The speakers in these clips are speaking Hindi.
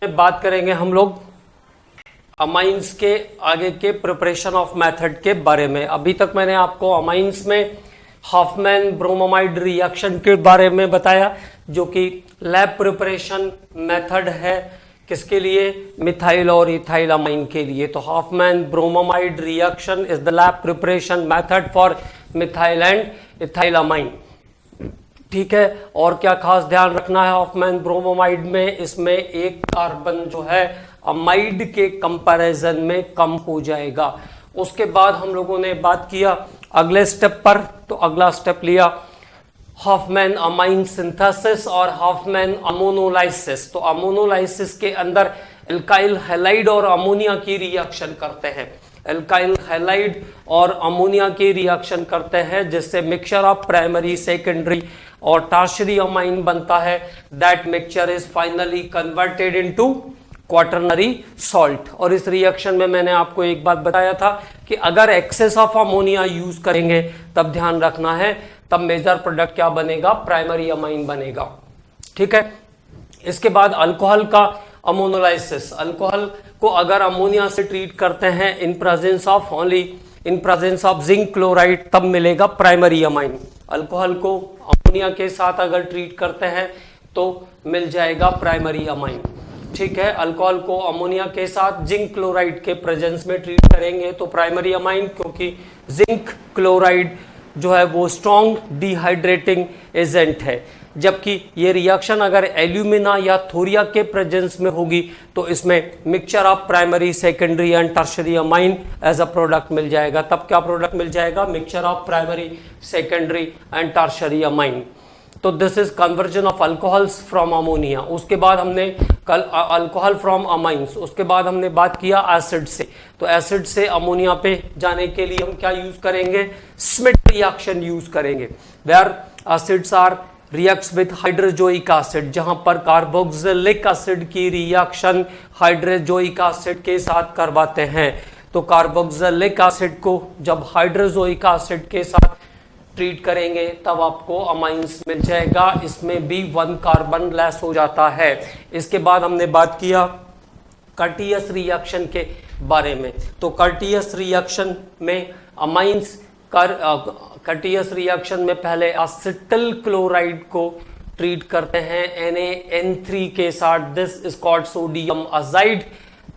बात करेंगे हम लोग अमाइंस के आगे के प्रिपरेशन ऑफ मेथड के बारे में। अभी तक मैंने आपको अमाइंस में हॉफमैन ब्रोमोमाइड रिएक्शन के बारे में बताया, जो कि लैब प्रिपरेशन मेथड है किसके लिए, मिथाइल और इथाइल अमाइन के लिए। तो Hoffmann bromamide reaction is the lab preparation method for methyl and ethyl amine. ठीक है, और क्या खास ध्यान रखना है हॉफमैन ब्रोमोमाइड में, इसमें एक कार्बन जो है अमाइड के कंपैरिजन में कम हो जाएगा। उसके बाद हम लोगों ने बात किया अगले स्टेप पर, तो अगला स्टेप लिया हॉफमैन अमाइन सिंथेसिस और हॉफमैन अमोनोलाइसिस। तो अमोनोलाइसिस के अंदर एल्काइल हैलाइड और अमोनिया की रिएक्शन करते हैं, एल्काइल हैलाइड और अमोनिया की रिएक्शन करते हैं, जिससे मिक्सचर ऑफ प्राइमरी, सेकेंडरी और टर्शियरी अमाइन बनता है। That mixture is finally converted into quaternary salt. और इस रिएक्शन में मैंने आपको एक बात बताया था कि अगर एक्सेस ऑफ अमोनिया यूज करेंगे तब ध्यान रखना है, तब मेजर प्रोडक्ट क्या बनेगा, प्राइमरी अमाइन बनेगा। ठीक है, इसके बाद अल्कोहल का अमोनोलाइसिस। अल्कोहल को अगर अमोनिया से ट्रीट करते हैं इन presence of only in presence of zinc chloride, तब मिलेगा प्राइमरी अमाइन। अल्कोहल को अमोनिया के साथ अगर ट्रीट करते हैं तो मिल जाएगा प्राइमरी अमाइन। ठीक है, अल्कोहल को अमोनिया के साथ जिंक क्लोराइड के प्रेजेंस में ट्रीट करेंगे तो प्राइमरी अमाइन, क्योंकि जिंक क्लोराइड जो है वो स्ट्रॉन्ग डिहाइड्रेटिंग एजेंट है। जबकि ये रिएक्शन अगर एल्यूमिना या थोरिया के प्रेजेंस में होगी तो इसमें mixture of primary, secondary and tertiary amine as a product मिल जाएगा। तब क्या प्रोडक्ट मिल जाएगा, mixture of primary, secondary and tertiary amine. तो this is conversion of alcohols from ammonia. उसके बाद हमने कल अल्कोहल फ्रॉम अमाइंस, उसके बाद हमने बात किया एसिड से। तो एसिड से अमोनिया पे जाने के लिए हम क्या यूज करेंगे, स्मिट रिएक्शन यूज करेंगे, where acids are reacts with hydrazoic acid, जहां पर कार्बोक्सिलिक एसिड की रिएक्शन हाइड्रोजोइक एसिड के साथ करवाते हैं। तो कार्बोक्सिलिक एसिड को जब हाइड्रोजोइक एसिड के साथ ट्रीट करेंगे तब आपको अमाइंस मिल जाएगा। इसमें भी 1 कार्बन लेस हो जाता है। इसके बाद हमने बात किया कर्टियस रिएक्शन के बारे में। तो कर्टियस रिएक्शन में अमाइंस कर्टियस रिएक्शन में पहले एसिटिल क्लोराइड को ट्रीट करते हैं NaN3 के साथ, this is called sodium azide.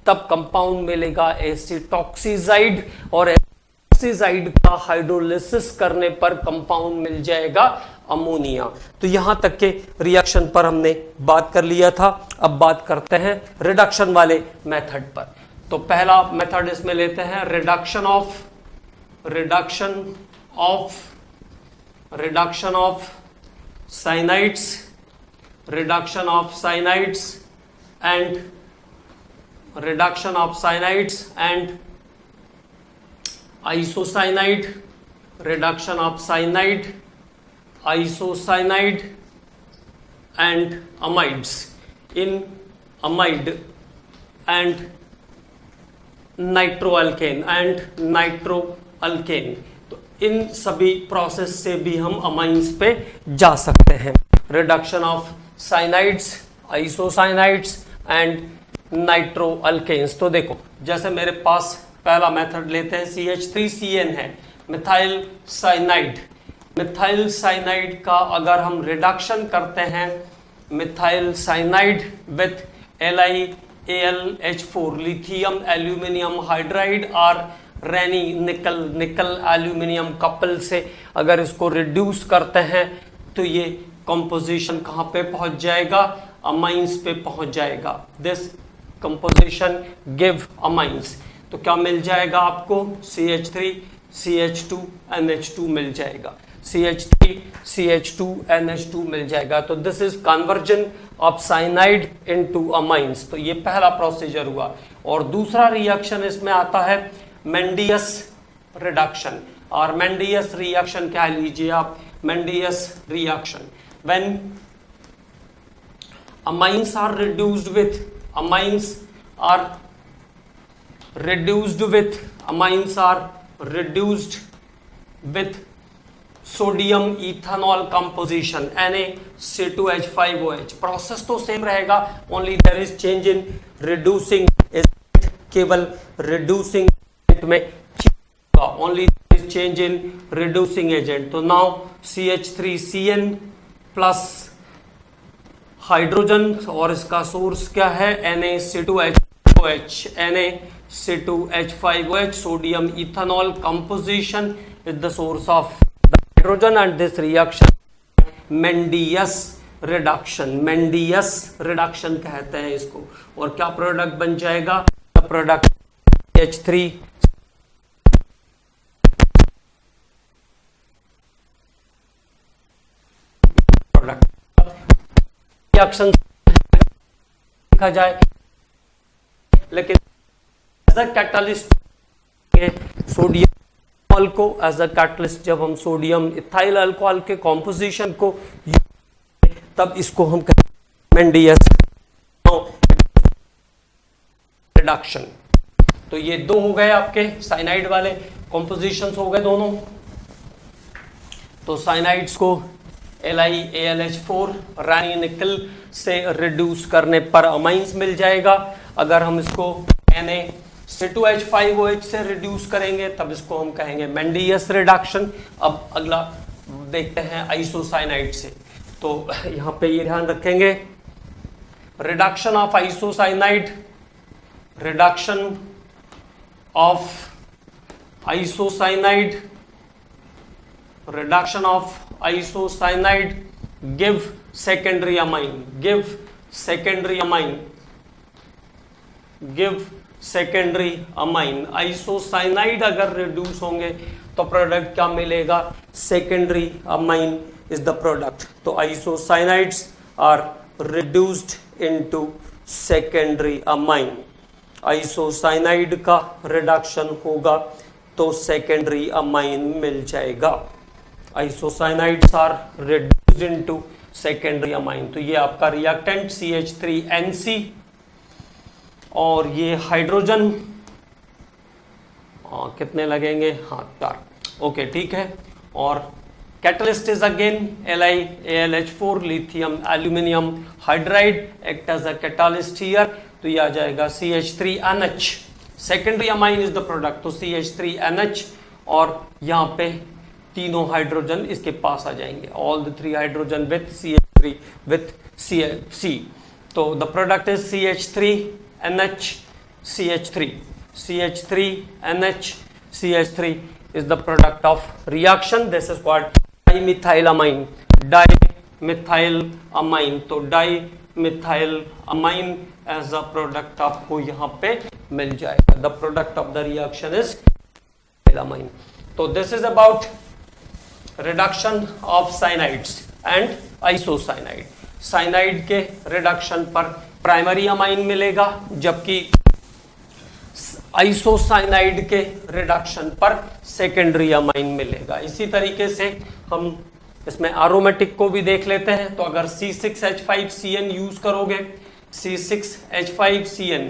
तब कंपाउंड मिलेगा एसिटॉक्सीजाइड और ऑक्सीजाइड का हाइड्रोलिसिस करने पर कंपाउंड मिल जाएगा अमोनिया। तो यहां तक के रिएक्शन पर हमने बात कर लिया था। अब बात करते हैं रिडक्शन वाले मेथड पर। तो पहला मेथड इसमें लेते हैं reduction of cyanides and isocyanide, reduction of cyanide, isocyanide and amides in amide and nitroalkane। तो इन सभी प्रोसेस से भी हम अमाइंस पे जा सकते हैं। Reduction of cyanides, isocyanides and nitroalkanes. तो देखो, जैसे मेरे पास पहला मेथड लेते हैं, CH3CN है, मिथाइल साइनाइड। मिथाइल साइनाइड का अगर हम रिडक्शन करते हैं methyl cyanide with LiAlH4, lithium aluminium hydride और रेनी निकल एल्यूमिनियम कपल से अगर इसको रिड्यूस करते हैं तो ये कंपोजिशन कहाँ पे पहुंच जाएगा, अमाइंस पे पहुंच जाएगा। This composition give amines. तो क्या मिल जाएगा आपको, CH3 CH2 NH2 मिल जाएगा, CH3 CH2 NH2 मिल जाएगा। तो this is conversion of cyanide into amines. तो ये पहला प्रोसीजर हुआ। और दूसरा रिएक्शन इसमें आता है मेंडियस रिडक्शन। और मेंडियस रिएक्शन क्या लीजिए आप, Mendius reaction when amines are reduced with sodium ethanol composition Na(C2H5OH), process तो सेम रहेगा, only there is change in reducing agent, केवल रिड्यूसिंग एजेंट में only change in reducing agent. तो नाउ CH3CN प्लस हाइड्रोजन और इसका सोर्स क्या है Na(C2H5OH), Na(C2H5OH), sodium ethanol composition is the source of hydrogen and this reaction Mendius reduction कहते हैं इसको। और क्या प्रोडक्ट बन जाएगा, प्रोडक्ट H3 प्रोडक्ट रिएक्शन देखा जाए, लेकिन एज अ कैटलिस्ट सोडियम को एज अ कैटलिस्ट, जब हम सोडियम इथाइल अल्कोहल के कॉम्पोजिशन को तब इसको हम मेंडियस रिडक्शन। तो ये दो हो गए आपके साइनाइड वाले कॉम्पोजिशंस हो गए दोनों। तो साइनाइड्स को LiAlH4 रानी निकल से रिड्यूस करने पर अमाइंस मिल जाएगा। अगर हम इसको Na(C2H5OH) से रिड्यूस करेंगे तब इसको हम कहेंगे मेंडियस रिडक्शन। अब अगला देखते हैं आइसोसाइनाइड से। तो यहां पे ये ध्यान रखेंगे, reduction of isocyanide, reduction of isocyanide, reduction of isocyanide give secondary amine, give secondary amine, give secondary amine. Isocyanide अगर रिड्यूस होंगे तो प्रोडक्ट क्या मिलेगा, secondary amine is the product. तो isocyanides are reduced into secondary amine. Isocyanide का रिडक्शन होगा तो सेकेंडरी अमाइन मिल जाएगा। Isocyanides are reduced into secondary amine. तो ये आपका रिएक्टेंट CH3NC और ये हाइड्रोजन कितने लगेंगे, हाँ 4, ओके ठीक है। और catalyst is again LiAlH4 lithium aluminium hydride act as a catalyst here. तो ये आ जाएगा CH3NH, secondary amine is the product. तो CH3NH और यहाँ पे तीनों हाइड्रोजन इसके पास आ जाएंगे, all the 3 hydrogen with CH3 with C। तो the product is CH3NH CH3, CH3NH CH3 is the product of reaction. This is called dimethylamine, dimethylamine। तो dimethylamine as a product आपको यहाँ पे मिल जाएगा। The product of the reaction is dimethylamine। तो this is about reduction of cyanides and isocyanide। Cyanide के रिडक्शन पर प्राइमरी अमाइन मिलेगा, जबकि आइसोसाइनाइड के रिडक्शन पर सेकेंडरी अमाइन मिलेगा। इसी तरीके से हम इसमें एरोमेटिक को भी देख लेते हैं। तो अगर C6H5CN यूज करोगे, C6H5CN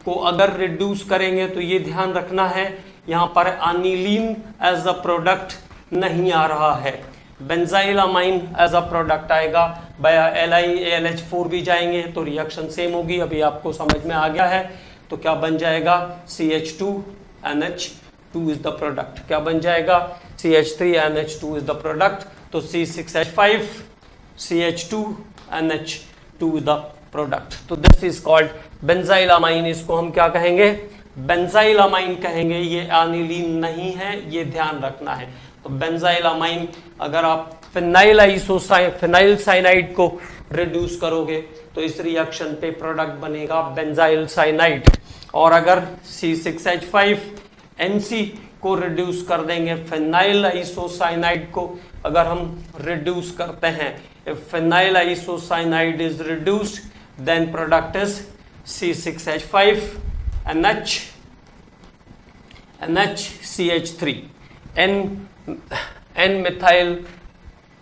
को अगर रिड्यूस करेंगे तो ये ध्यान रखना है यहाँ पर एनिलीन एज अ प्रोडक्ट नहीं आ रहा है, benzyl amine as a product आएगा। बाया LiAlH4 भी जाएंगे तो रिएक्शन सेम होगी। अभी आपको समझ में आ गया है। तो क्या बन जाएगा, CH2NH2 इज द प्रोडक्ट। क्या बन जाएगा, CH3NH2 इज द प्रोडक्ट। तो C6H5CH2NH2 इज द प्रोडक्ट। तो this is called benzyl amine. इसको हम क्या कहेंगे, बेंजाइल अमाइन कहेंगे। ये एनिलीन नहीं है, ये ध्यान रखना है। तो बेंजाइल अमाइन अगर आप फिनाइल साइनाइड को रिड्यूस करोगे तो इस रिएक्शन पे प्रोडक्ट बनेगा बेंजाइल साइनाइड। और अगर C6H5NC को रिड्यूस कर देंगे, फिनाइल आइसोसाइनाइड को अगर हम रिड्यूस करते हैं, if phenyl isocyanide is reduced then product is C6H5NH CH3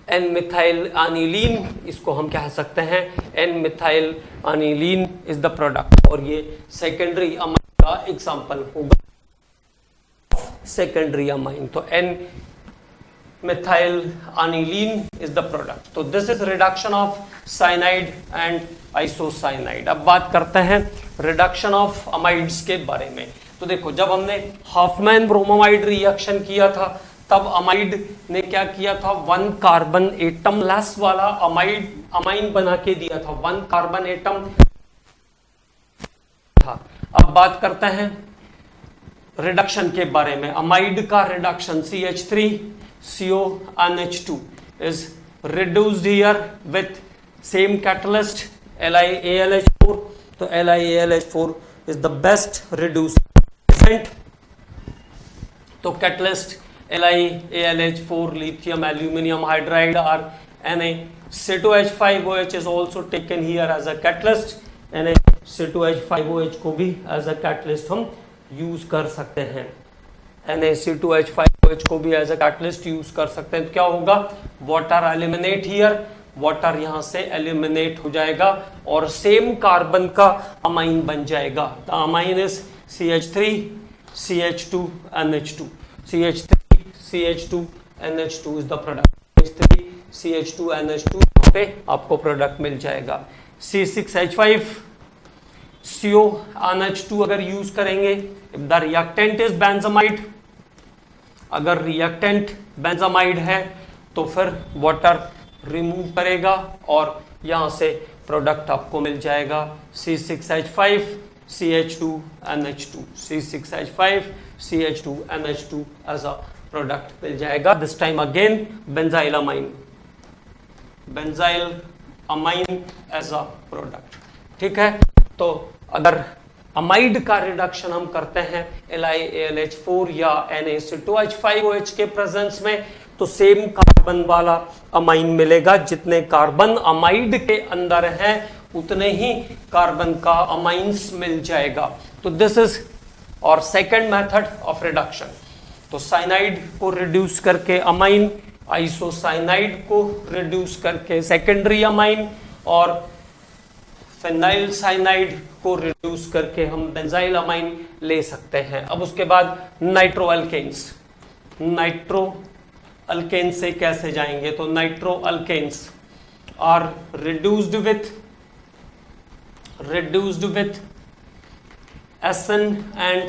N methyl aniline, इसको हम कह सकते हैं N methyl aniline is the product. और ये सेकेंडरी अमाइन का एग्जांपल होगा, सेकेंडरी अमाइन। तो methyl aniline is the product. तो this is reduction of cyanide and isocyanide. अब बात करते हैं reduction of amides के बारे में. तो देखो जब हमने हॉफमैन ब्रोमोमाइड रिएक्शन किया था तब अमाइड ने क्या किया था, 1 कार्बन एटम लेस वाला अमाइन बना के दिया था, 1 कार्बन एटम था. अब बात करते हैं रिडक्शन के बारे में. अमाइड का reduction CH3CONH2 is reduced here with same catalyst LiAlH4. तो LiAlH4 is the best reducent. तो catalyst LiAlH4 lithium aluminum hydride or NaC2H5OH is also taken here as a catalyst. NaC2H5OH को भी as a catalyst हम यूज कर सकते हैं. NaC2H5OH को भी एज अ कैटलिस्ट यूज कर सकते हैं. तो क्या होगा, वाटर एलिमिनेट हियर, वाटर यहां से एलिमिनेट हो जाएगा और सेम कार्बन का अमाइन बन जाएगा. The amine is CH3CH2NH2. CH3CH2NH2 is the product. CH3CH2NH2 यहाँ पे आपको प्रोडक्ट मिल जाएगा. C6H5CONH2 अगर यूज करेंगे, if the reactant is benzamide, अगर रिएक्टेंट बेंजामाइड है तो फिर वाटर रिमूव करेगा और यहां से प्रोडक्ट आपको मिल जाएगा C6H5CH2NH2. C6H5CH2NH2 as a product मिल जाएगा. This time again benzyl amine as a product. ठीक है, तो अगर अमाइड का रिडक्शन हम करते हैं LiAlH4 या NaC2H5OH के प्रेजेंस में, तो सेम कार्बन वाला अमाइन मिलेगा. जितने कार्बन अमाइड के अंदर हैं उतने ही कार्बन का अमाइंस मिल जाएगा. तो दिस इज और सेकंड मेथड ऑफ रिडक्शन. तो साइनाइड को रिड्यूस करके अमाइन, आइसोसाइनाइड को रिड्यूस करके सेकेंडरी अमाइन और फेनाइल साइनाइड को रिड्यूस करके हम बेंजाइल अमाइन ले सकते हैं. अब उसके बाद नाइट्रोअल्केन्स. नाइट्रोअल्केन से कैसे जाएंगे, तो nitroalkanes are reduced with SN and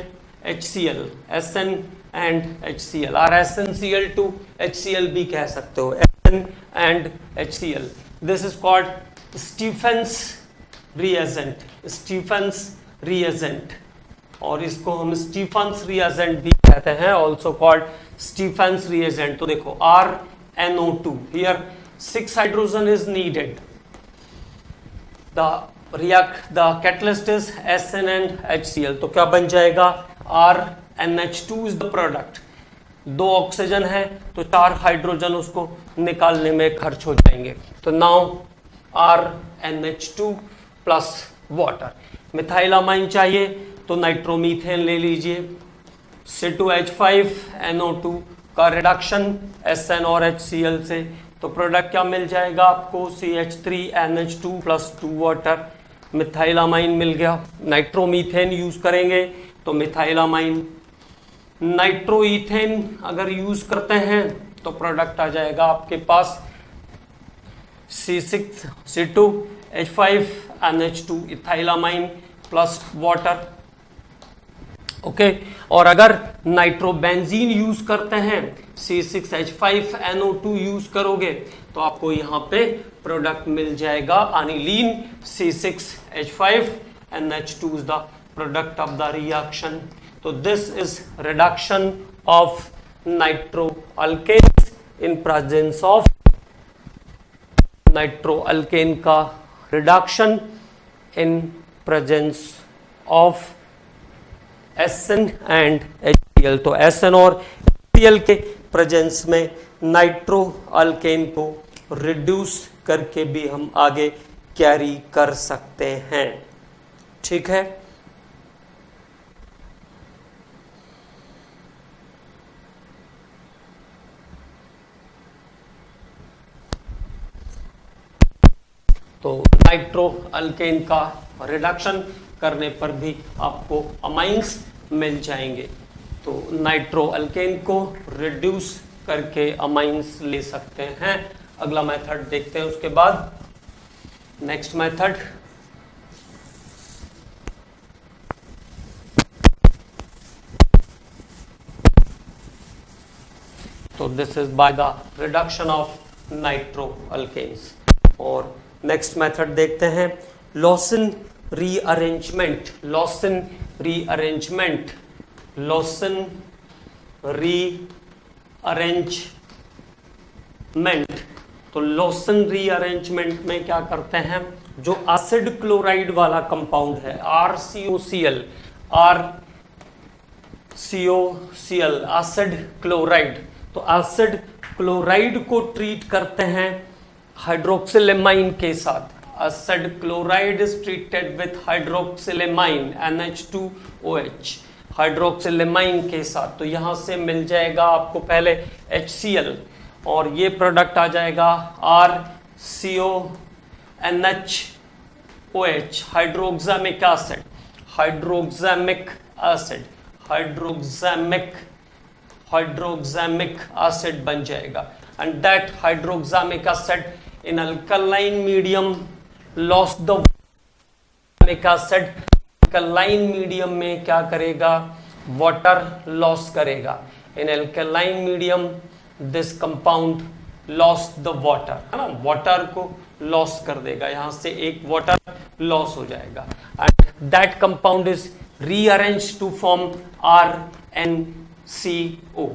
HCl. SN and HCl और SnCl to HCl भी कह सकते हो. SN and HCl. This is called Stephens reagent और इसको हम Stephens reagent भी कहते हैं, also called Stephens reagent. तो देखो RNO2 here 6 hydrogen is needed. The catalyst is SN and HCl. तो क्या बन जाएगा, RNH2 is the product. 2 oxygen है तो 4 हाइड्रोजन उसको निकालने में खर्च हो जाएंगे. तो now RNH2 plus water. Methyl amine चाहिए तो नाइट्रोमीथेन ले लीजिए. C2H5NO2 का रिडक्शन SN और HCl से, तो प्रोडक्ट क्या मिल जाएगा आपको, CH3NH2 plus 2 water. Methyl amine मिल गया. नाइट्रोमीथेन यूज करेंगे तो मिथाइल अमाइन. नाइट्रोईथेन अगर यूज करते हैं तो प्रोडक्ट आ जाएगा आपके पास C2H5NH2 ethyl amine plus water. Okay, और अगर नाइट्रोबेंजीन यूज करते हैं, C6H5NO2 यूज करोगे तो आपको यहां पे प्रोडक्ट मिल जाएगा aniline. C6H5NH2 is the product of the reaction. तो this is reduction of nitroalkanes in presence of nitroalkane का reduction in presence of SN and HCl. तो SN और HCl के प्रेजेंस में नाइट्रोअल्केन को रिड्यूस करके भी हम आगे कैरी कर सकते हैं. ठीक है, तो नाइट्रोअल्केन का रिडक्शन करने पर भी आपको अमाइंस मिल जाएंगे. तो नाइट्रोअल्केन को रिड्यूस करके अमाइंस ले सकते हैं। अगला मेथड देखते हैं उसके बाद। नेक्स्ट मेथड, तो this is by the reduction of nitro alkanes. और नेक्स्ट मेथड देखते हैं, Lossen rearrangement. Lossen rearrangement, Lossen rearrangement. तो लॉसिन रीअरेंजमेंट में क्या करते हैं, जो एसिड क्लोराइड वाला कंपाउंड है RCOCl, RCOCl एसिड क्लोराइड, तो एसिड क्लोराइड को ट्रीट करते हैं हाइड्रोक्सिलेमाइन के साथ। Acid chloride is treated with hydroxylamine NH2OH, hydroxylamine के साथ। तो यहां से मिल जाएगा आपको पहले HCl और ये प्रोडक्ट आ जाएगा RCONH, hydroxamic acid, hydroxamic acid, hydroxamic acid बन जाएगा। And that hydroxamic acid in alkaline medium lost the acid, alkaline medium में क्या करेगा, वाटर लॉस करेगा। In alkaline medium this compound lost the water, है ना, वाटर को लॉस कर देगा, यहां से एक वाटर लॉस हो जाएगा। And that compound is rearrange to form RNCO,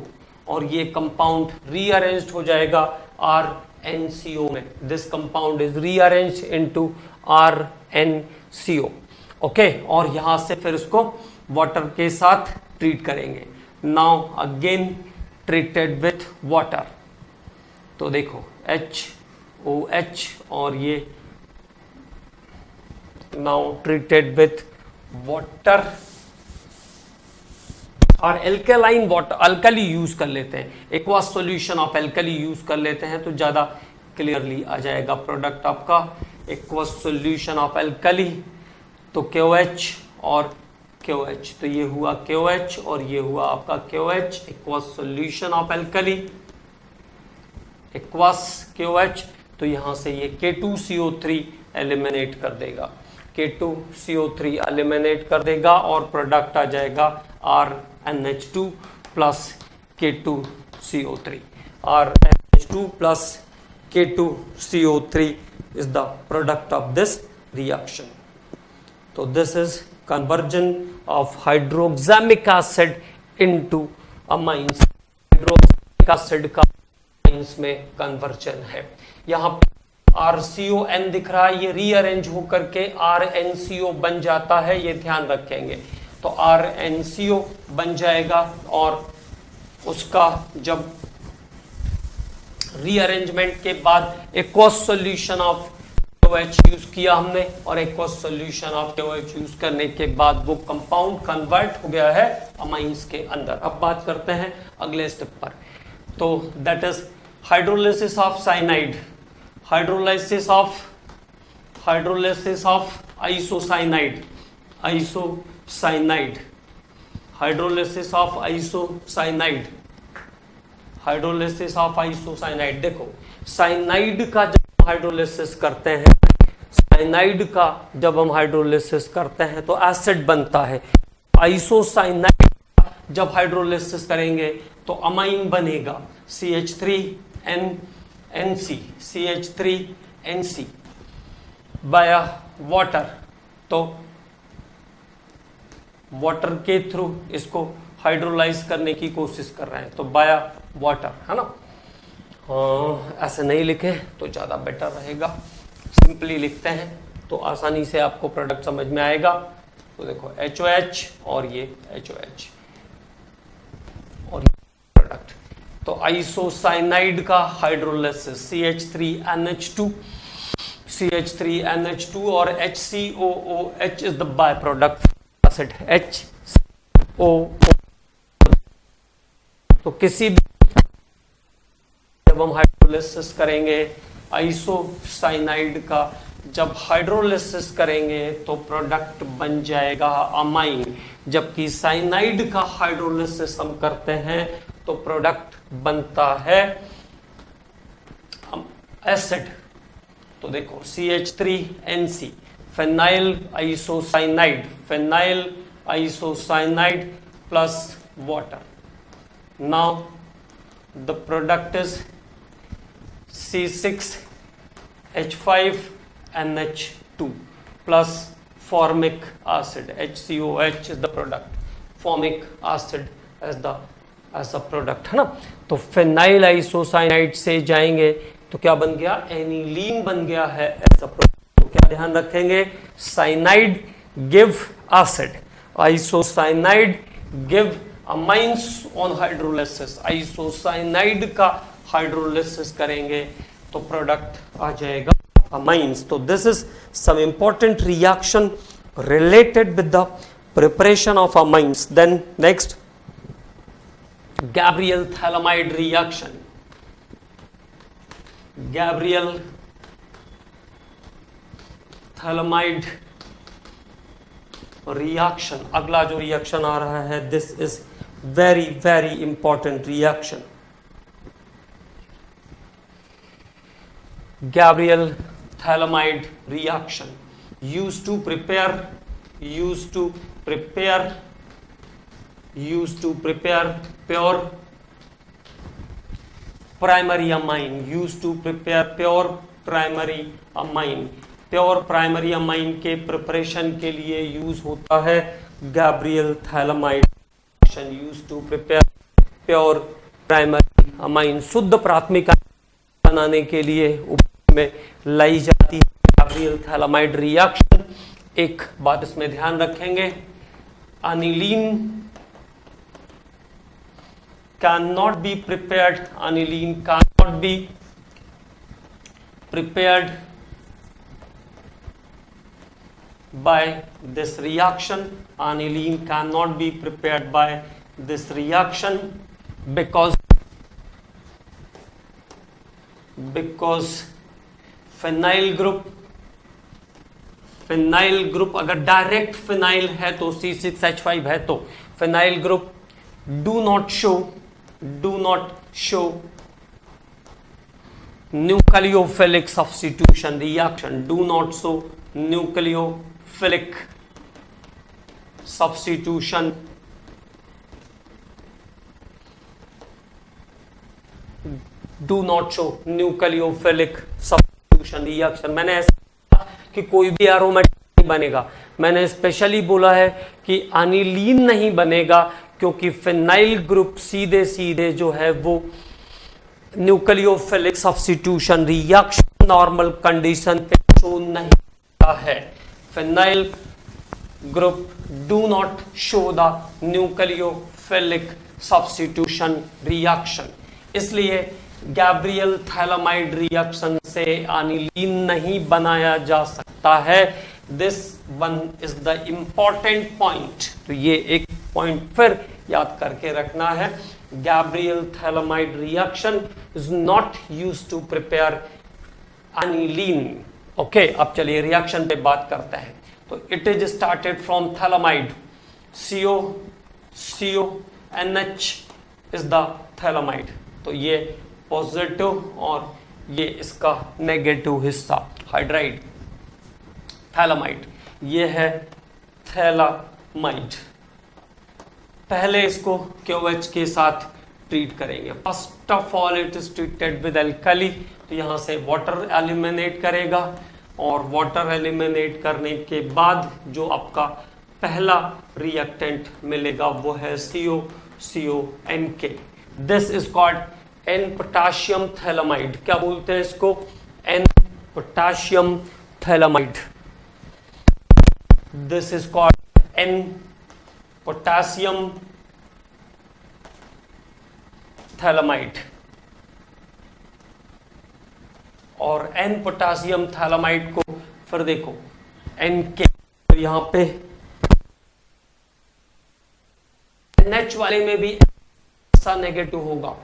और ये कंपाउंड रीअरेंज्ड हो जाएगा RNCO में। This compound is rearranged into RNCO, okay. और यहां से फिर इसको वाटर के साथ ट्रीट करेंगे। Now again treated with water, तो देखो HOH और ये नाउ ट्रीटेड विथ वाटर और एल्कलाइन वाटर, अल्कली यूज कर लेते हैं, aqueous solution of alkali use कर लेते हैं तो ज्यादा क्लियरली आ जाएगा प्रोडक्ट आपका। एक्वस सॉल्यूशन ऑफ एल्कली, तो KOH और KOH, तो ये हुआ KOH और ये हुआ आपका KOH, aqueous solution of alkali, aqueous KOH। तो यहां से ये K2CO3 एलिमिनेट कर देगा, K2CO3 एलिमिनेट कर देगा और प्रोडक्ट आ जाएगा RNH2 plus K2CO3, RNH2 plus K2CO3 is the product of this reaction. So this is conversion of hydroxamic acid into amines. Hydroxamic acid का amines में कन्वर्जन है। यहाँ पे RCON दिख रहा है, ये रीअरेंज होकर के RNCO बन जाता है, ये ध्यान रखेंगे। तो RNCO बन जाएगा और उसका जब रीअरेंजमेंट के बाद aqueous solution of KOH use किया हमने, और aqueous solution of KOH use करने के बाद वो कंपाउंड कन्वर्ट हो गया है अमाइंस के अंदर। अब बात करते हैं अगले स्टेप पर, तो that is hydrolysis of cyanide, hydrolysis of isocyanide, isocyanide, hydrolysis of isocyanide, hydrolysis of isocyanide. देखो साइनाइड का जब हाइड्रोलिसिस करते हैं, साइनाइड का जब हम हाइड्रोलिसिस करते हैं तो एसिड बनता है। आइसोसाइनाइड जब हाइड्रोलिसिस करेंगे तो अमाइन बनेगा, CH3NC, CH3NC बाया वाटर। तो वाटर के थ्रू इसको हाइड्रोलाइज करने की कोशिश कर रहे हैं, तो बाया वाटर, है ना। ऐसे नहीं लिखे तो ज़्यादा बेटर रहेगा, सिंपली लिखते हैं तो आसानी से आपको प्रोडक्ट समझ में आएगा। तो देखो HOH और ये HOH और प्रोडक्ट, तो आइसोसाइनाइड का हाइड्रोलिसिस CH3NH2, CH3NH2 और HCOOH is the by product acid HCOO। तो किसी भी जब हम हाइड्रोलिसिस करेंगे आइसोसाइनाइड का, जब हाइड्रोलिसिस करेंगे तो प्रोडक्ट बन जाएगा अमाइन, जबकि साइनाइड का हाइड्रोलिसिस हम करते हैं तो प्रोडक्ट बनता है एसिड। तो देखो CH3NC, phenyl isocyanide, phenyl isocyanide plus water. Now the product is C6H5NH2 plus formic acid, HCOH is the product, formic acid as the product, है ना। तो फेनाइल आइसोसाइनाइड से जाएंगे तो क्या बन गया, एनिलीन बन गया है एज अ प्रोडक्ट। तो क्या ध्यान रखेंगे, cyanide give acid, isocyanide give amines on hydrolysis, isocyanide का हाइड्रोलिसिस करेंगे तो प्रोडक्ट आ जाएगा अमाइंस। तो this is some important reaction related with the preparation of amines. Then next, Gabriel thalamide reaction. Gabriel thalamide reaction, अगला जो रिएक्शन आ रहा है, this is very very important reaction. Gabriel thalamide reaction used to prepare pure primary amine, used to prepare pure primary amine, pure primary amine के प्रिपरेशन के लिए यूज होता है Gabriel phthalimide reaction, use to prepare pure primary amine, शुद्ध प्राथमिक बनाने के लिए उपयोग में लाई जाती है गैब्रियल थैलामाइड रिएक्शन। एक बात इसमें ध्यान रखेंगे, अनिलीन cannot be prepared, aniline cannot be prepared by this reaction, aniline cannot be prepared by this reaction because phenyl group अगर डायरेक्ट फिनाइल है तो C6H5 है तो phenyl group do not show nucleophilic substitution reaction, do not show nucleophilic substitution reaction। मैंने ऐसा कि कोई भी एरोमेटिक नहीं बनेगा, मैंने स्पेशली बोला है कि अनिलीन नहीं बनेगा क्योंकि फिनाइल ग्रुप सीधे सीधे जो है वो nucleophilic substitution reaction normal condition पे शो नहीं करता है। Phenyl group do not show the nucleophilic substitution reaction, इसलिए गैब्रियल थैलामाइड रिएक्शन से अनिलीन नहीं बनाया जा सकता है। This one is the important point. तो ये एक पॉइंट फिर याद करके रखना है, Gabriel phthalimide reaction is not used to prepare aniline. Okay, अब चलिए रिएक्शन पे बात करते हैं। तो it is started from phthalimide, CONH is the phthalimide. तो ये पॉजिटिव और ये इसका नेगेटिव हिस्सा हाइड्राइड थैलामाइड, ये है थैलामाइड। पहले इसको KOH के साथ ट्रीट करेंगे। First of all it is treated with alkali, तो यहां से वाटर एलिमिनेट करेगा और वाटर एलिमिनेट करने के बाद जो आपका पहला रिएक्टेंट मिलेगा वो है CONK। This is called N potassium phthalimide. क्या बोलते हैं इसको? N potassium phthalimide. This is called N potassium phthalimide. और N पोटाशियम थैलामाइड को फिर देखो NK, तो यहां पे NH वाले में भी ऐसा नेगेटिव होगा,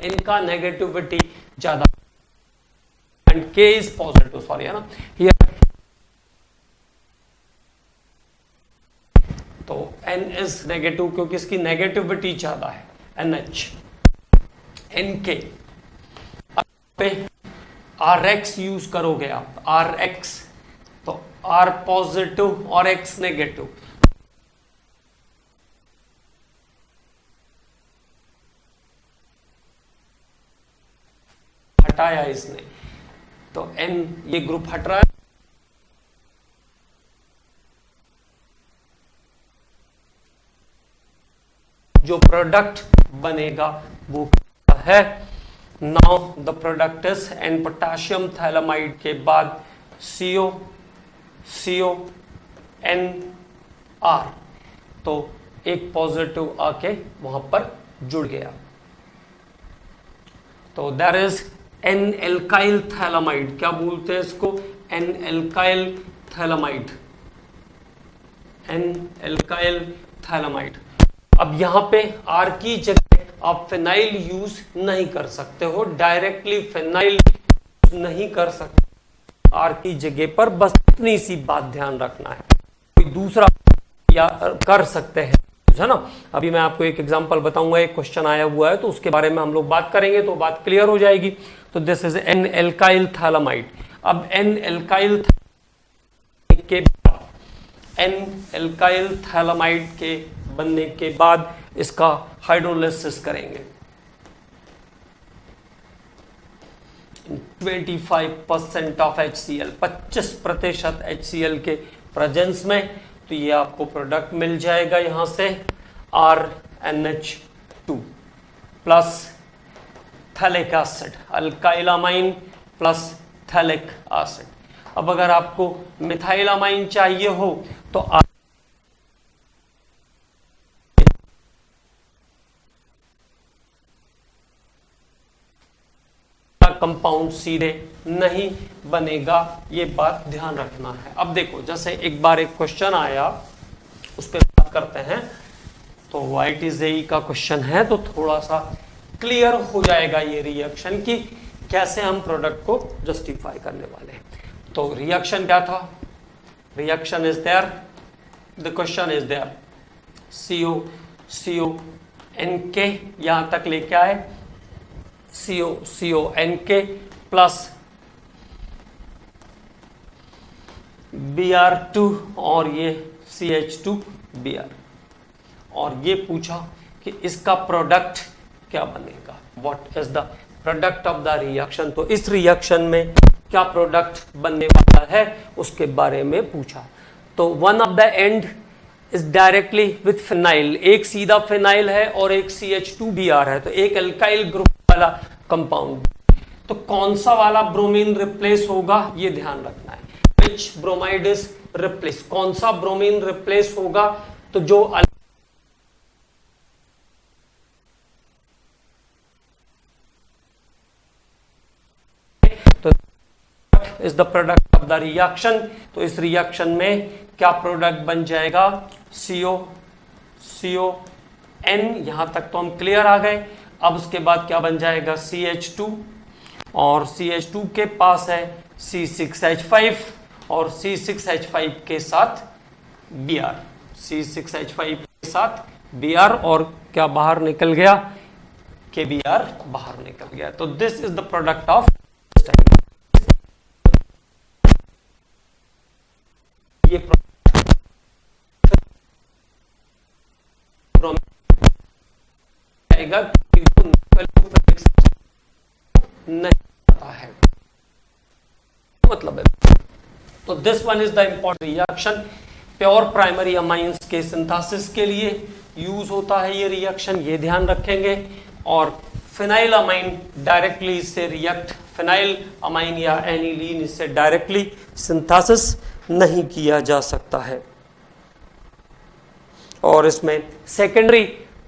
इनका नेगेटिविटी ज्यादा and K is positive, sorry है ना हियर। तो N इज नेगेटिव क्योंकि इसकी नेगेटिविटी ज्यादा है, NH, NK। पे RX यूज करोगे आप, RX, तो R पॉजिटिव और X नेगेटिव, हटाया इसने, तो N ये ग्रुप हट रहा है, जो प्रोडक्ट बनेगा वो क्या है। Now the product is an potassium phthalimide के बाद CO NR, तो एक पॉजिटिव आके वहां पर जुड़ गया, तो there is N alkyl phthalimide. क्या बोलते हैं इसको? N alkyl phthalimide, N alkyl phthalimide. अब यहां पे R की जगह आप फिनाइल यूज नहीं कर सकते हो, डायरेक्टली फिनाइल यूज नहीं कर सकते R की जगह पर, बस इतनी सी बात ध्यान रखना है। कोई दूसरा या कर सकते हैं, है ना। अभी मैं आपको एक एग्जांपल बताऊंगा, एक क्वेश्चन आया हुआ है तो उसके बारे में हम लोग बात करेंगे तो बात क्लियर हो जाएगी। तो this is N alkyl phthalimide. अब एन एल्काइल के एन एल्काइल थैलामाइड के बनने के बाद इसका हाइड्रोलिसिस करेंगे 25% ऑफ HCl, 25% HCl के प्रेजेंस में, तो ये आपको प्रोडक्ट मिल जाएगा यहां से RNH2 plus phthalic acid, alkylamine plus phthalic acid. अब अगर आपको मिथाइलामाइन चाहिए हो तो कंपाउंड सीधे नहीं बनेगा, ये बात ध्यान रखना है। अब देखो, जैसे एक बार एक क्वेश्चन आया, उस पर बात करते हैं। तो YTJE का क्वेश्चन है तो थोड़ा सा क्लियर हो जाएगा ये रिएक्शन की कैसे हम प्रोडक्ट को जस्टिफाई करने वाले हैं। तो रिएक्शन क्या था? Reaction is there, the question is there, CO NK यहां तक लेके आए, CO NK प्लस Br2 और ये CH2Br, और ये पूछा कि इसका प्रोडक्ट क्या बनेगा, what is the product of the reaction. तो इस रिएक्शन में क्या प्रोडक्ट बनने वाला है उसके बारे में पूछा। तो one of the end is directly with phenyl, एक सीधा फिनाइल है और एक CH2Br है, तो एक एल्काइल ग्रुप वाला कंपाउंड। तो कौन सा वाला ब्रोमीन रिप्लेस होगा ये ध्यान रखना है, विच ब्रोमाइड इज रिप्लेस, कौन सा ब्रोमीन रिप्लेस होगा। तो जो is the product of the reaction, तो इस रिएक्शन में क्या प्रोडक्ट बन जाएगा, CO N, यहां तक तो हम क्लियर आ गए। अब उसके बाद क्या बन जाएगा, CH2, और CH2 के पास है C6H5 और C6H5 के साथ Br, C6H5 के साथ Br, और क्या बाहर निकल गया, KBr बाहर निकल गया। तो this is the product of ये नहीं आता है, मतलब है। तो this one is the important reaction, pure primary amines के सिंथेसिस के लिए यूज होता है ये रिएक्शन, ये ध्यान रखेंगे। और फिनाइल अमाइन डायरेक्टली इससे रिएक्ट, फिनाइल अमाइन या एनिलीन इससे डायरेक्टली सिंथेसिस नहीं किया जा सकता है। और इसमें सेकेंडरी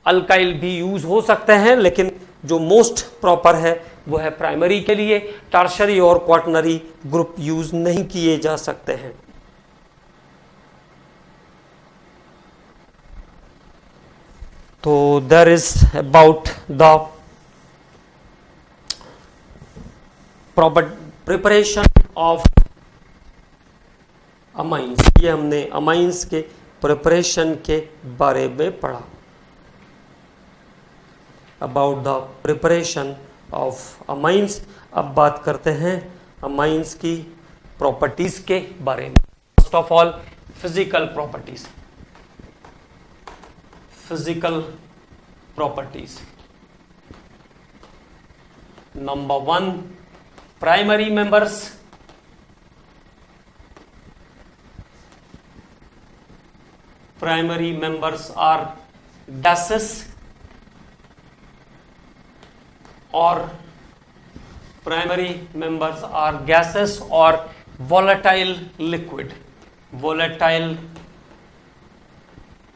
अल्काइल भी यूज हो सकते हैं, लेकिन जो मोस्ट प्रॉपर है वो है प्राइमरी के लिए, टर्शरी और क्वाटरनरी ग्रुप यूज नहीं किए जा सकते हैं। तो there is about the proper preparation of amines, ये हमने अमाइंस के प्रिपरेशन के बारे में पढ़ा, about the preparation of amines. अब बात करते हैं अमाइंस की प्रॉपर्टीज के बारे में। First of all physical properties, physical properties. Number 1, primary members, primary members are gases और प्राइमरी मेंबर्स आर गैसेस और volatile liquid, volatile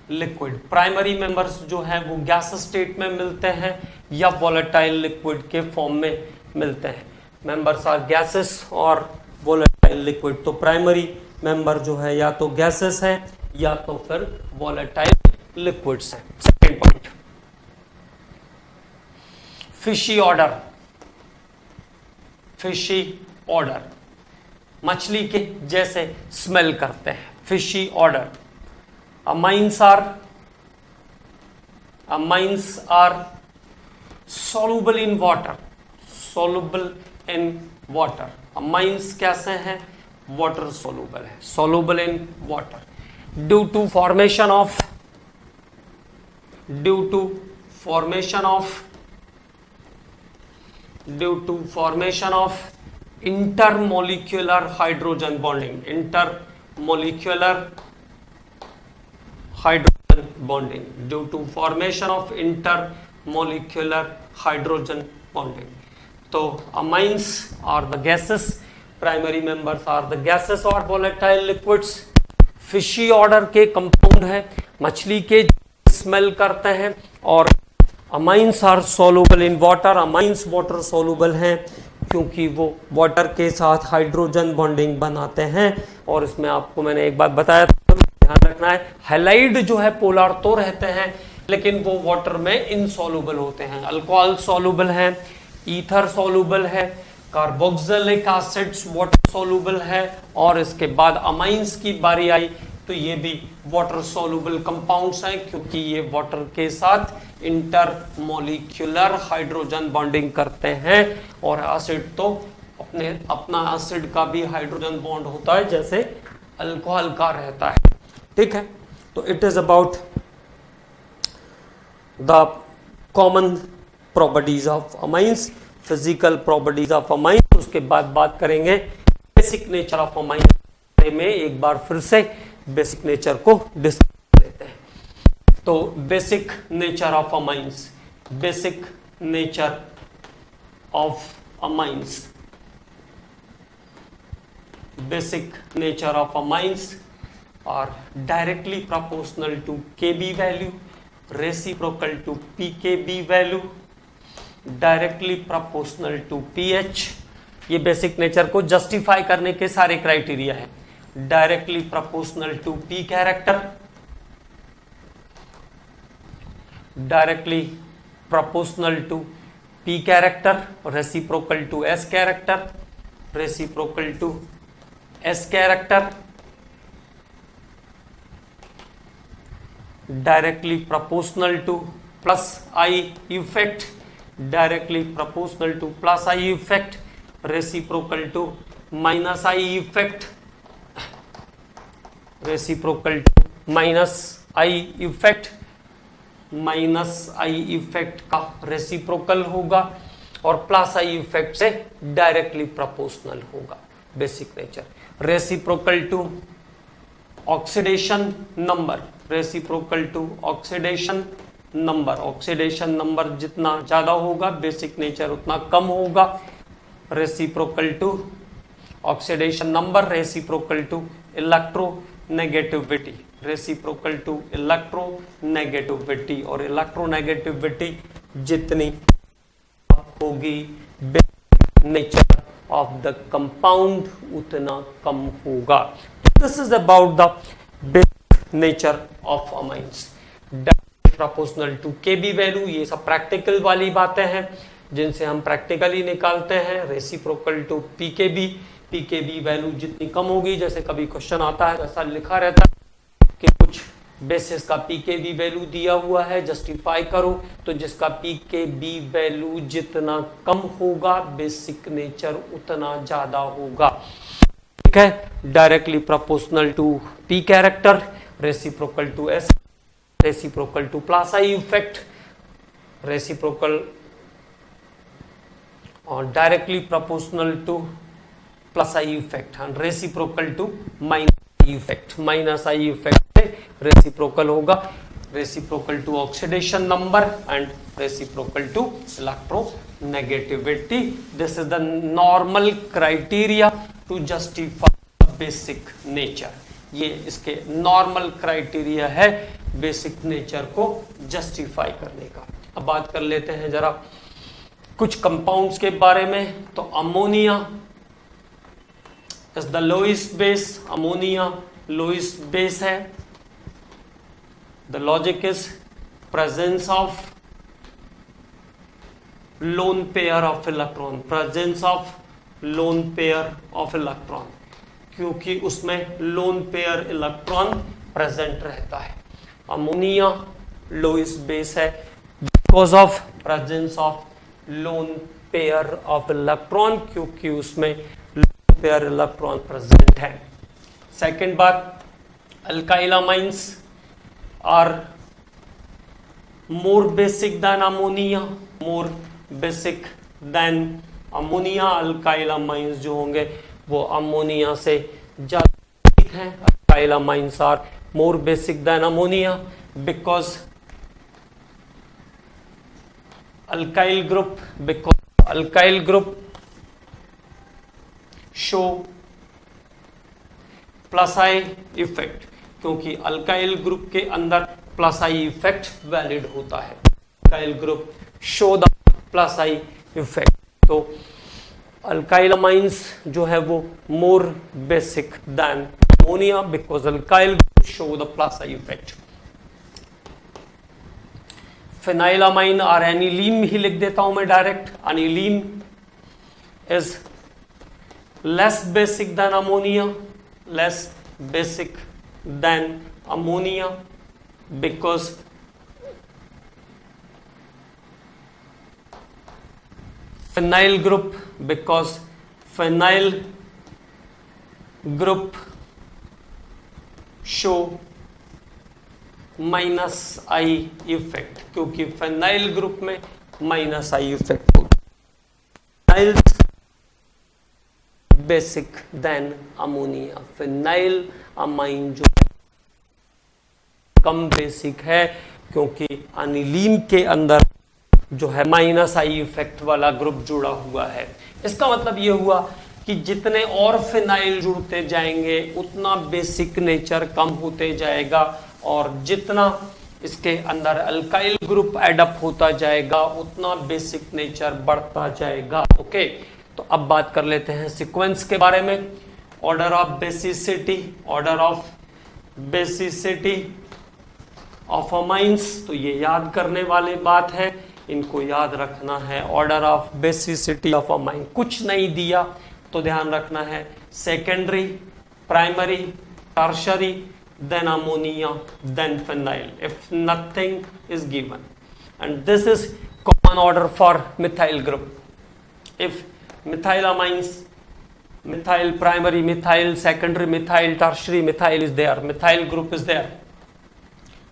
liquid. Primary members जो है वो गैस स्टेट में मिलते हैं या वोलेटाइल लिक्विड के फॉर्म में मिलते हैं। मेंबर्स आर गैसेस और वोलेटाइल लिक्विड। तो प्राइमरी मेंबर जो है या तो गैसेस है या तो फिर वोलेटाइल लिक्विड्स है। Second point, fishy order, fishy order, मछली के जैसे स्मेल करते हैं। Fishy order. Amines are soluble in water, soluble in water। अमाइंस कैसे हैं? वाटर soluble है, soluble in water due to formation of intermolecular hydrogen bonding, intermolecular hydrogen bonding, due to formation of intermolecular hydrogen bonding। तो amines are the gases, primary members are the gases or volatile liquids। Fishy order के कंपाउंड है, मछली के स्मेल करते हैं। और amines are soluble in water, amines water soluble हैं क्योंकि वो वाटर के साथ हाइड्रोजन बॉन्डिंग बनाते हैं। और इसमें आपको मैंने एक बात बताया था, ध्यान रखना है, हैलाइड जो है पोलर तो रहते हैं लेकिन वो वाटर में इनसोलुबल होते हैं। अल्कोहल सोलुबल है, ईथर सोलुबल है, कार्बोक्सिलिक एसिड्स वाटर सोलुबल है। और इसके बाद अमाइंस की बारी आई तो ये भी वाटर सोलुबल कंपाउंड्स हैं क्योंकि ये वाटर के साथ इंटरमोलिक्यूलर हाइड्रोजन बॉन्डिंग करते हैं। और एसिड तो अपना एसिड का भी हाइड्रोजन बॉन्ड होता है जैसे अल्कोहल का रहता है। ठीक है, तो it is about the common properties of amines, physical properties of amines. उसके बाद बात करेंगे बेसिक नेचर ऑफ अमाइंस में। एक बार फिर से बेसिक नेचर को डिस्कस लेते हैं। तो basic nature of amines, basic nature of amines, basic nature of amines are directly proportional to Kb value, reciprocal to pKb value, directly proportional to pH। ये बेसिक नेचर को जस्टिफाई करने के सारे क्राइटेरिया है। Directly proportional to P character, directly proportional to P character, reciprocal to S character, reciprocal to S character, directly proportional to plus I effect, directly proportional to plus I effect, reciprocal to minus I effect, reciprocal to minus I effect, minus I effect का रेसिप्रोकल होगा और प्लस I इफेक्ट से डायरेक्टली प्रोपोर्शनल होगा। Basic nature. Reciprocal to oxidation number, reciprocal to oxidation number, oxidation number जितना ज्यादा होगा बेसिक नेचर उतना कम होगा। Reciprocal to oxidation number, reciprocal to electronegativity, reciprocal to electronegativity. और इलेक्ट्रोनेगेटिविटी जितनी होगी basic nature of the compound उतना कम होगा। This is about the basic nature of amines. Proportional to Kb value, ये सब प्रैक्टिकल वाली बातें हैं जिनसे हम प्रैक्टिकली निकालते हैं। Reciprocal to pKb, pKb value जितनी कम होगी, जैसे कभी क्वेश्चन आता है ऐसा लिखा रहता है कि कुछ बेसिस का पीकेबी वैल्यू दिया हुआ है, जस्टिफाई करो तो जिसका पीकेबी वैल्यू जितना कम होगा बेसिक नेचर उतना ज्यादा होगा। ठीक है, directly proportional to P character, reciprocal to S, reciprocal to plus I effect, reciprocal और directly proportional to plus I effect and reciprocal to minus I effect. Minus I effect reciprocal होगा, reciprocal to oxidation number and reciprocal to electronegativity. This is the normal criteria to justify basic nature. ये इसके नॉर्मल क्राइटेरिया है बेसिक नेचर को जस्टिफाई करने का। अब बात कर लेते हैं जरा कुछ कंपाउंड्स के बारे में। तो ammonia is the lowest base, ammonia lowest base है। The logic is presence of lone pair of electron, presence of lone pair of electron, क्योंकि उसमें lone pair इलेक्ट्रॉन प्रेजेंट रहता है। अमोनिया लोएस्ट बेस है because of presence of lone pair of electron, क्योंकि उसमें lone pair इलेक्ट्रॉन प्रेजेंट है। सेकेंड बात, alkyl amines are more basic than ammonia, more basic than ammonia। Alkyl amines जो होंगे वो अमोनिया से ज्यादा बेसिक हैं। Alkyl amines are more basic than ammonia because alkyl group show plus I effect, क्योंकि अल्काइल ग्रुप के अंदर प्लस आई इफेक्ट वैलिड होता है। Alkyl group show the plus I effect. तो अल्काइल अमाइंस जो है वो more basic than ammonia because alkyl group show the plus I effect. Phenyl amine और एनिलीन ही लिख देता हूं मैं direct. Aniline is less basic than ammonia, less basic than ammonia because phenyl group show minus I effect, क्योंकि फेनाइल ग्रुप में माइनस आई इफेक्ट होता है। Basic than ammonia, phenyl amine जो कम बेसिक है क्योंकि अनिलीन के अंदर जो है माइनस आई इफेक्ट वाला ग्रुप जुड़ा हुआ है। इसका मतलब यह हुआ कि जितने और फिनाइल जुड़ते जाएंगे उतना बेसिक नेचर कम होते जाएगा और जितना इसके अंदर अल्काइल ग्रुप एडअप होता जाएगा उतना बेसिक नेचर बढ़ता जाएगा। ओके, तो अब बात कर लेते हैं सीक्वेंस के बारे में। Order of basicity of amines, तो ये याद करने वाली बात है, इनको याद रखना है। Order of basicity of amine, कुछ नहीं दिया तो ध्यान रखना है secondary, primary, tertiary, then ammonia, then phenyl, if nothing is given. And this is common order for methyl group. If methyl amines, methyl primary, methyl secondary, methyl tertiary, methyl is there, methyl group is there,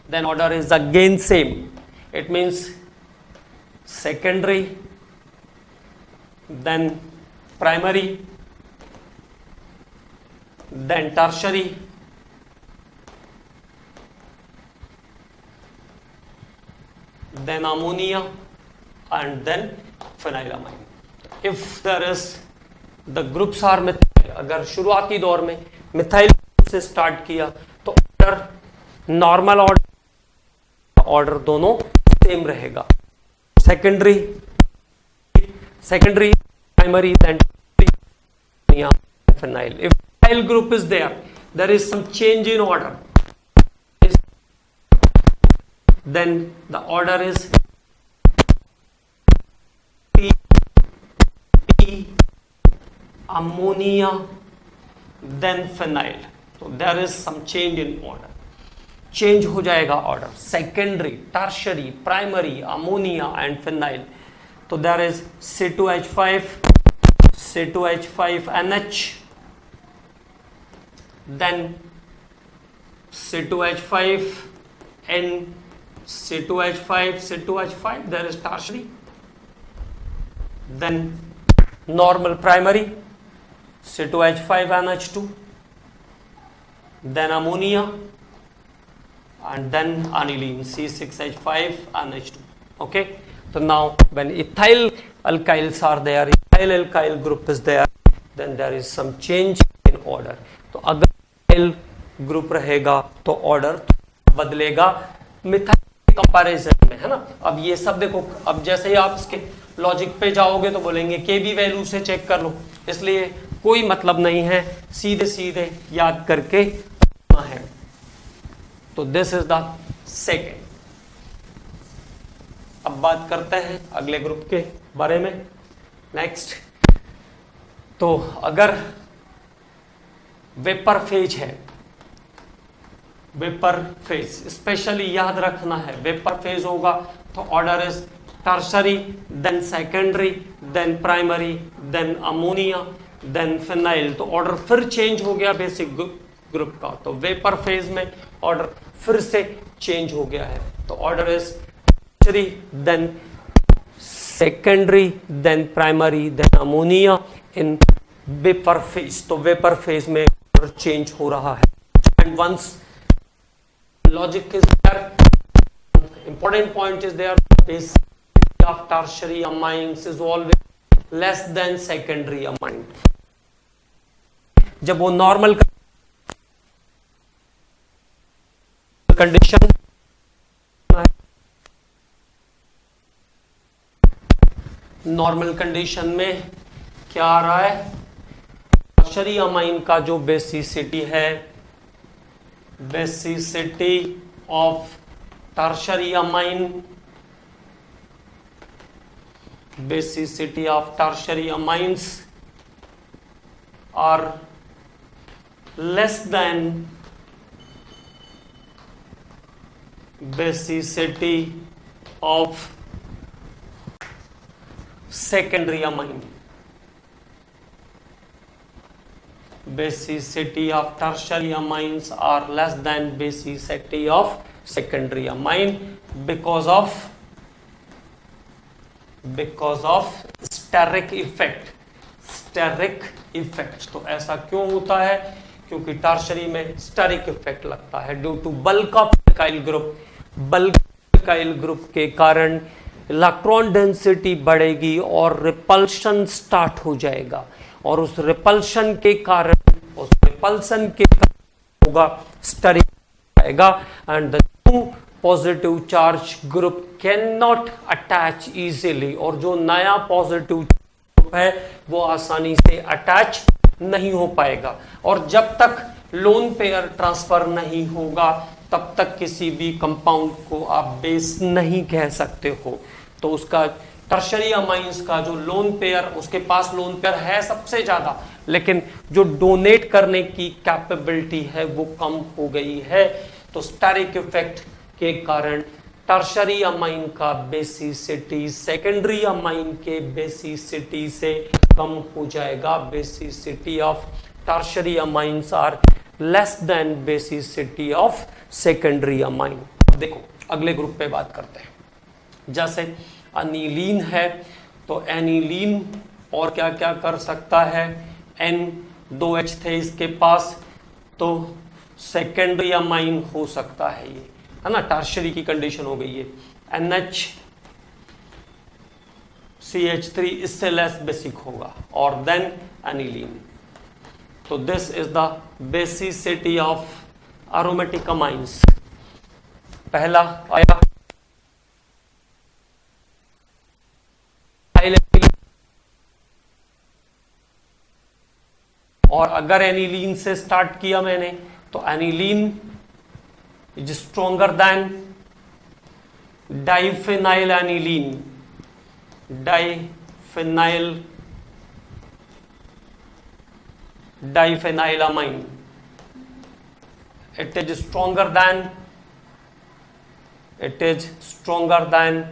then order is again same. It means secondary, then primary, then tertiary, then ammonia, and then phenylamine. If there is the groups are methyl, अगर शुरुआती दौर में मिथाइल से स्टार्ट किया तो ऑर्डर नॉर्मल ऑर्डर दोनों सेम रहेगा। Secondary primary then phenyl. If phenyl group is there is some change in order, then the order is P, ammonia, then phenyl. So there is some change in order. Change हो जाएगा order, secondary, tertiary, primary, ammonia and phenyl. तो there is C2H5, C2H5NH, then C2H5N, C2H5, C2H5, there is tertiary, then normal primary, C2H5NH2, then ammonia, and then aniline, C6H5NH2. Okay, so now when ethyl alkyls are there, ethyl alkyl group is there, then there is some change in order. तो अगर ethyl ग्रुप रहेगा तो ऑर्डर बदलेगा मिथाइल के कंपैरिजन में, है ना। अब ये सब देखो, अब जैसे ही आप इसके लॉजिक पे जाओगे तो बोलेंगे के बी वैल्यू से चेक कर लो, इसलिए कोई मतलब नहीं है, सीधे सीधे याद करके है। तो दिस इज द सेकेंड। अब बात करते हैं अगले ग्रुप के बारे में, नेक्स्ट। तो अगर वेपर फेज है, वेपर फेज स्पेशली याद रखना है, वेपर फेज होगा तो order is tertiary, then secondary, then primary, then ammonia, then phenyl. तो ऑर्डर फिर चेंज हो गया बेसिक ग्रुप का, तो वेपर फेज में ऑर्डर फिर से चेंज हो गया है। तो order is tertiary, then secondary, then primary, then ammonia in vapour phase. तो वेपर फेज में ऑर्डर चेंज हो रहा है। And once logic is there, important point is there, basic of tertiary amines is always less than secondary amine। जब वो नॉर्मल कंडीशन, नॉर्मल कंडीशन में क्या आ रहा है, टर्शरी अमाइन का जो बेसिसिटी है, basicity of tertiary amine, basicity of tertiary amines are less than basicity of secondary amine। Basicity of tertiary amines are less than basicity of secondary amine because of steric effect। steric effect तो ऐसा क्यों होता है, क्योंकि टर्शरी में steric effect लगता है due to bulk of alkyl group. Bulk alkyl group के कारण इलेक्ट्रॉन डेंसिटी बढ़ेगी और रिपल्शन स्टार्ट हो जाएगा, और उस रिपल्शन के कारण होगा स्टेरिक आएगा, and the new positive charge group can not attach easily. और जो नया पॉजिटिव ग्रुप है वो आसानी से अटैच नहीं हो पाएगा, और जब तक लोन पेयर ट्रांसफर नहीं होगा तब तक किसी भी कंपाउंड को आप बेस नहीं कह सकते हो। तो उसका टर्शरी अमाइंस का जो लोन पेयर, उसके पास लोन पेयर है सबसे ज्यादा, लेकिन जो डोनेट करने की कैपेबिलिटी है वो कम हो गई है। तो स्टेरिक इफेक्ट के कारण टर्शरी अमाइन का बेसिसिटी सेकेंडरी अमाइन के बेसिसिटी से कम हो जाएगा। Basicity of tertiary amines are less than basicity of secondary amine. देखो अगले ग्रुप पे बात करते हैं। जैसे एनिलीन है, तो एनिलीन और क्या क्या कर सकता है, N2H थे इसके पास, तो सेकेंडरी अमाइन हो सकता है ये, है ना, टर्शरी की कंडीशन हो गई है। NHCH3 इससे लेस बेसिक होगा, और देन एनिलीन। तो this is the basicity of aromatic amines. पहला आया और अगर एनिलीन से स्टार्ट किया मैंने तो aniline is stronger then diphenyl aniline. Diphenyl amine, it is stronger then it is stronger than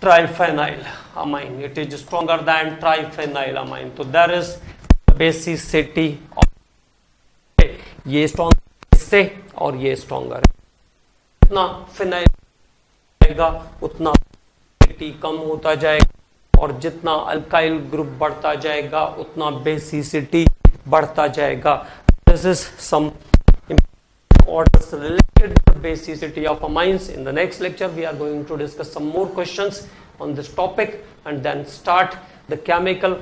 triphenyl amine. It is stronger than triphenyl amine. So there is basicity of ये स्ट्रॉन्ग इससे और ये स्ट्रॉन्गर है. जितना फिनाइल जाएगा उतना कम होता जाएगा और जितना अल्काइल ग्रुप बढ़ता जाएगा उतना बेसिसिटी बढ़ता जाएगा. This is some orders related to the basicity of amines. In the next lecture we are going to discuss some more questions on this topic and then start the chemical